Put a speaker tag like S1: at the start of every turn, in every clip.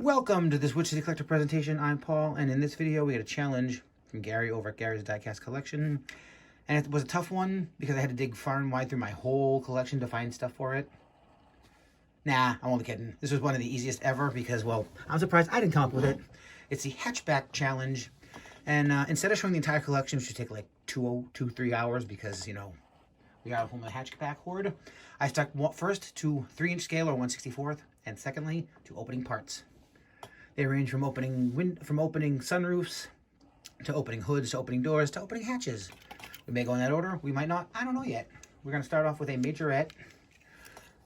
S1: Welcome to this Witch City Collector presentation. I'm Paul, and in this video we got a challenge from Gary over at Gary's Diecast collection. And it was a tough one because I had to dig far and wide through my whole collection to find stuff for it. Nah, I'm only kidding. This was one of the easiest ever because, well, I'm surprised I didn't come up with it. It's the Hatchback challenge. And instead of showing the entire collection, which should take like 3 hours because, you know, we are home of the Hatchback horde, I stuck first to 3-inch scale or 1/64th, and secondly to opening parts. They range from opening sunroofs, to opening hoods, to opening doors, to opening hatches. We may go in that order, we might not, I don't know yet. We're going to start off with a majorette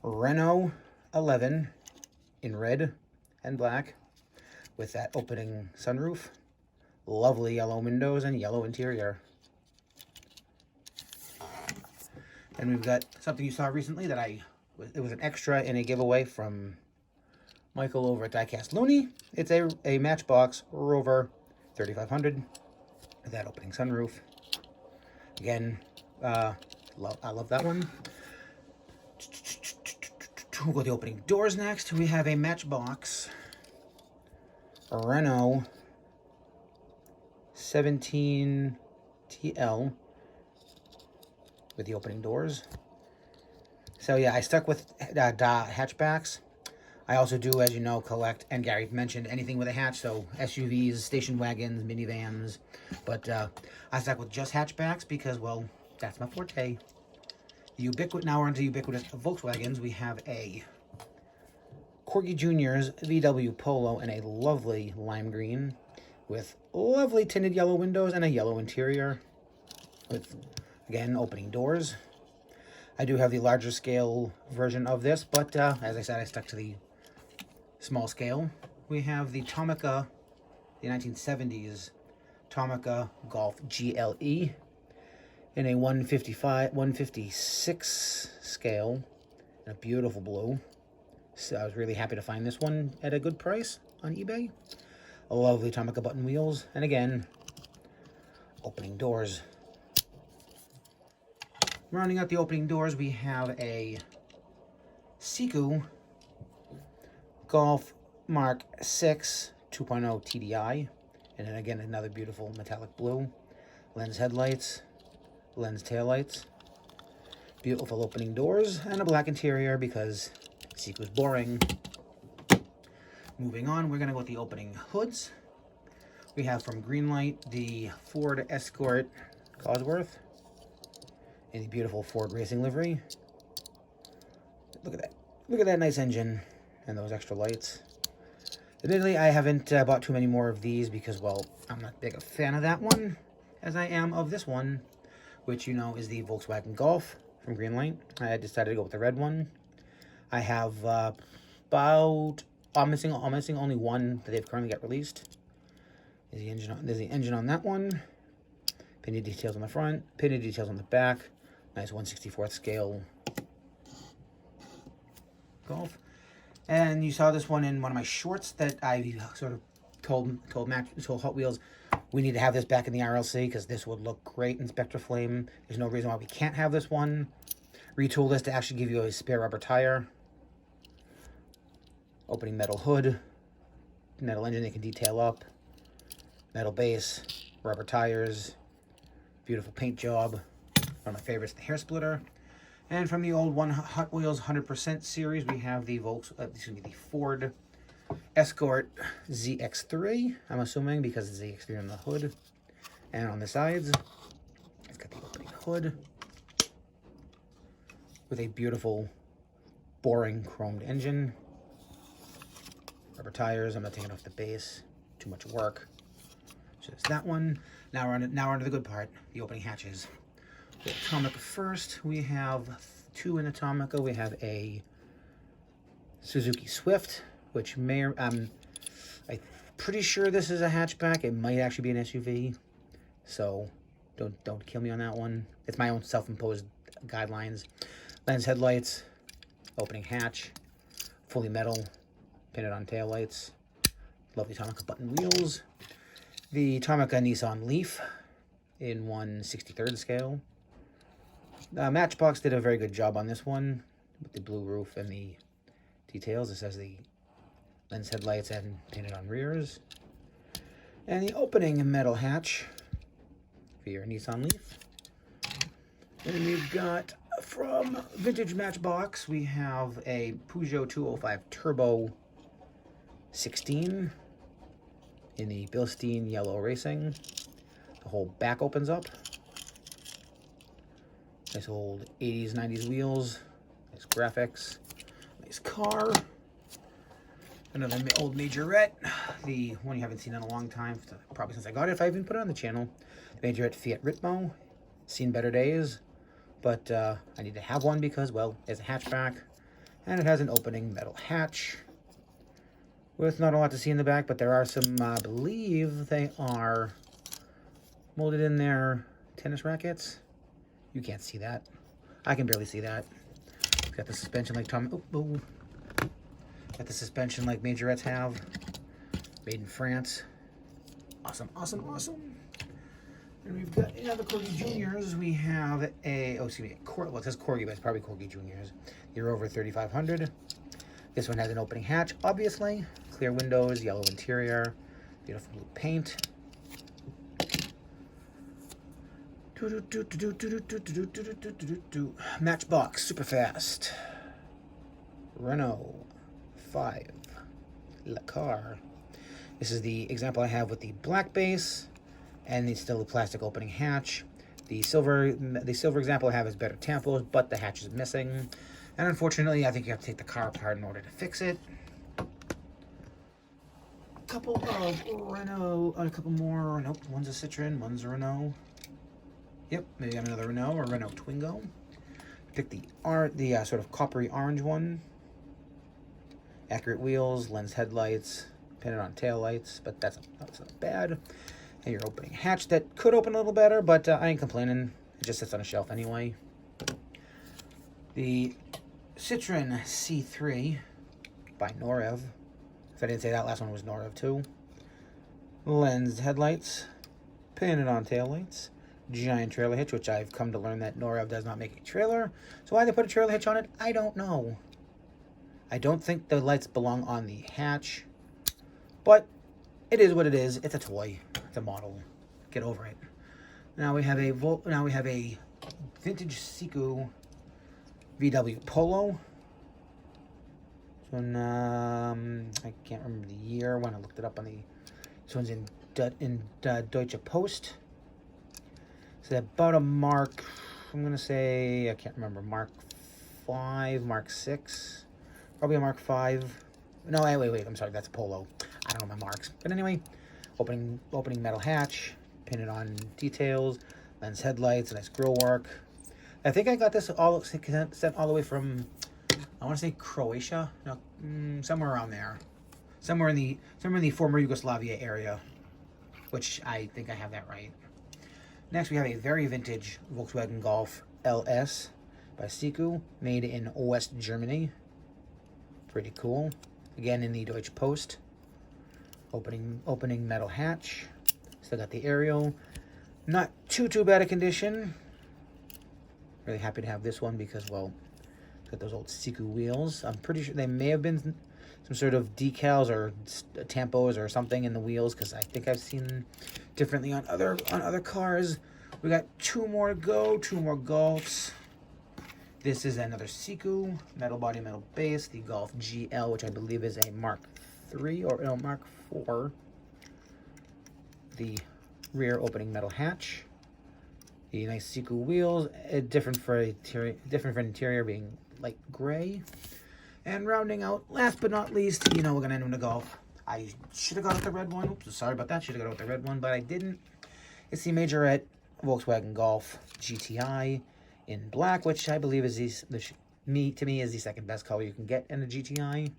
S1: Renault 11 in red and black with that opening sunroof, lovely yellow windows and yellow interior. And we've got something you saw recently that it was an extra in a giveaway from Michael over at Diecast Looney. It's a Matchbox Rover 3500 with that opening sunroof. Again, I love that one. We'll go to the opening doors next. We have a Matchbox Renault 17 TL with the opening doors. So yeah, I stuck with hatchbacks. I also do, as you know, collect, and Gary mentioned, anything with a hatch, so SUVs, station wagons, minivans. But I stuck with just hatchbacks because, well, that's my forte. Now we're into ubiquitous Volkswagens. We have a Corgi Junior's VW Polo in a lovely lime green with lovely tinted yellow windows and a yellow interior with, again, opening doors. I do have the larger scale version of this, but as I said, I stuck to the small scale. We have the Tomica, the 1970s Tomica Golf GLE in a 156 scale in a beautiful blue. So I was really happy to find this one at a good price on eBay. A lovely Tomica button wheels, and again, opening doors. Rounding out the opening doors, we have a Siku Golf Mark 6 2.0 TDI, and then again another beautiful metallic blue. Lens headlights, lens taillights, beautiful opening doors, and a black interior because Siku's boring. Moving on, we're going to go with the opening hoods. We have from Greenlight the Ford Escort Cosworth in the beautiful Ford racing livery. Look at that. Look at that nice engine and those extra lights. Admittedly, I haven't bought too many more of these because, well, I'm not big a fan of that one as I am of this one, which, you know, is the Volkswagen Golf from Greenlight. I decided to go with the red one. I have I'm missing only one that they've currently got released. There's the engine on that one. Painted details on the front, painted details on the back. Nice 1/64th scale Golf. And you saw this one in one of my shorts that I sort of told Hot Wheels we need to have this back in the RLC because this would look great in Spectra Flame. There's no reason why we can't have this one. Retool this to actually give you a spare rubber tire. Opening metal hood, metal engine they can detail up, metal base, rubber tires, beautiful paint job. One of my favorites, the hair splitter. And from the old Hot Wheels 100% series, we have the the Ford Escort ZX3. I'm assuming because it's the exterior on the hood and on the sides. It's got the opening hood with a beautiful, boring chromed engine. Rubber tires. I'm not taking off the base. Too much work. So it's that one. Now we're on to the good part, the opening hatches. The Tomica first. We have two in the Tomica. We have a Suzuki Swift, which I'm pretty sure this is a hatchback. It might actually be an SUV. So don't kill me on that one. It's my own self-imposed guidelines. Lens headlights, opening hatch, fully metal, painted on taillights. Lovely Tomica button wheels. The Tomica Nissan Leaf in 1/63rd scale. Matchbox did a very good job on this one with the blue roof and the details. It says the lens headlights and painted on rears. And the opening metal hatch for your Nissan Leaf. And then we've got from Vintage Matchbox, we have a Peugeot 205 Turbo 16 in the Bilstein Yellow Racing. The whole back opens up. Nice old 80s, 90s wheels. Nice graphics. Nice car. Another old Majorette. The one you haven't seen in a long time, probably since I got it, if I even put it on the channel. The Majorette Fiat Ritmo. Seen better days. But I need to have one because, well, it's a hatchback. And it has an opening metal hatch. With not a lot to see in the back, but there are some, I believe they are molded in their tennis rackets. You can't see that. I can barely see that. It's got the suspension like got the suspension like Majorettes have. Made in France. Awesome, awesome, awesome. And we've got another Corgi Juniors. We have a, well, it says Corgi, but it's probably Corgi Juniors. You're over 3500. This one has an opening hatch, obviously. Clear windows, yellow interior, beautiful blue paint. Matchbox, super fast. Renault 5 Le Car. This is the example I have with the black base and it's still a plastic opening hatch. The silver example I have is better tampos, but the hatch is missing. And unfortunately, I think you have to take the car apart in order to fix it. A couple of Renault, a couple more. Nope, one's a Citroen, one's a Renault. Yep, maybe I'm another Renault or Renault Twingo. Pick the sort of coppery orange one. Accurate wheels, lens headlights, painted on tail lights, but that's not bad. And your opening hatch that could open a little better, but I ain't complaining. It just sits on a shelf anyway. The Citroen C3 by Norev. If I didn't say that, last one was Norev too. Lens headlights, painted on tail lights. Giant trailer hitch, which I've come to learn that Norev does not make a trailer. So why they put a trailer hitch on it, I don't know. I don't think the lights belong on the hatch, but it is what it is. It's a toy. It's a model. Get over it. Now we have a vintage Siku VW Polo. This one, I can't remember the year when I looked it up on the. This one's in Deutsche Post. So about a Mark, I'm gonna say, I can't remember, Mark 5, Mark 6, probably a Mark 5. No, wait, I'm sorry, that's a Polo. I don't know my marks. But anyway, opening metal hatch, painted on details, lens headlights, nice grill work. I think I got this all sent all the way from, I want to say Croatia, no, somewhere around there, somewhere in the former Yugoslavia area, which I think I have that right. Next, we have a very vintage Volkswagen Golf LS by Siku, made in West Germany. Pretty cool. Again, in the Deutsche Post. Opening metal hatch. Still got the aerial. Not too bad a condition. Really happy to have this one because, well, it's got those old Siku wheels. I'm pretty sure they may have been some sort of decals or tampos or something in the wheels because I think I've seen differently on other cars. We got two more to go, two more Golfs. This is another Siku, metal body, metal base, the Golf GL, which I believe is a Mark 3 or no, Mark 4. The rear opening metal hatch. The nice Siku wheels, different for interior being light gray. And rounding out, last but not least, you know we're gonna end with a Golf. I should have gone with the red one. Oops, sorry about that. Should have gone with the red one, but I didn't. It's the Majorette Volkswagen Golf GTI in black, which I believe is to me is the second best color you can get in a GTI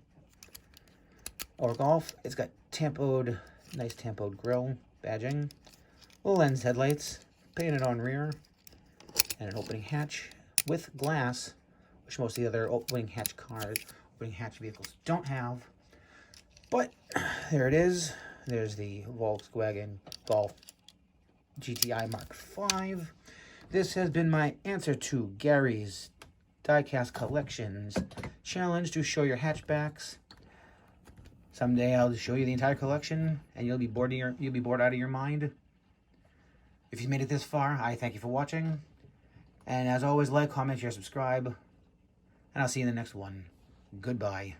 S1: or Golf. It's got nice tampoed grille badging, lens headlights, painted on rear, and an opening hatch with glass, which most of the other opening hatch vehicles don't have. But there it is. There's the Volkswagen Golf GTI Mark 5. This has been my answer to Gary's Diecast Collections challenge to show your hatchbacks. Someday I'll show you the entire collection, and you'll be bored out of your mind. If you made it this far, I thank you for watching. And as always, like, comment, share, subscribe. And I'll see you in the next one. Goodbye.